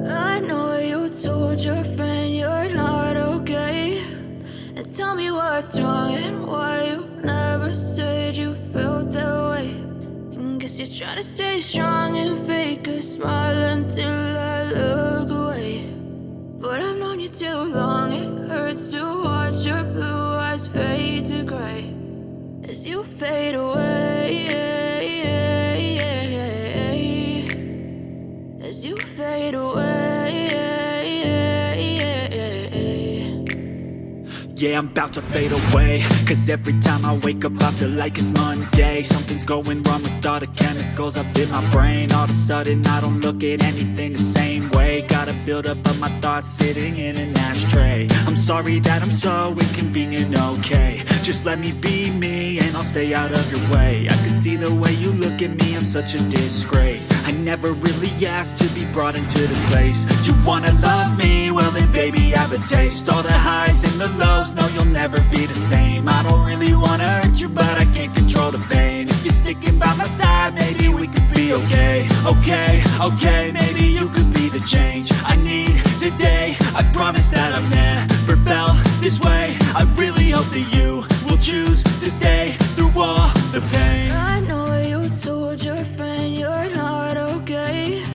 I know you told your friend you're not okay, and tell me what's wrong and why you never said you felt that way. And guess you're trying to stay strong and fake a smile until I look away. But I've known you too long, it hurts to watch your blue eyes fade to gray as you fade away, as you fade away. Yeah, I'm about to fade away, cause every time I wake up I feel like it's Monday. Something's going wrong with all the chemicals up in my brain. All of a sudden I don't look at anything the same way. Got a buildup of my thoughts sitting in an ashtray. I'm sorry that I'm so inconvenient, okay. Just let me be me and I'll stay out of your way. I can see the way you look at me, I'm such a disgrace. I never really asked to be brought into this place. You wanna love me? Well then baby I have a taste. All the highs and the lows, no you'll never be the same. I don't really wanna hurt you but I can't control the pain. If you're sticking by my side maybe we could be okay. Okay, maybe you could be the change I need today. I promise that I've never felt this way. I really hope that you will choose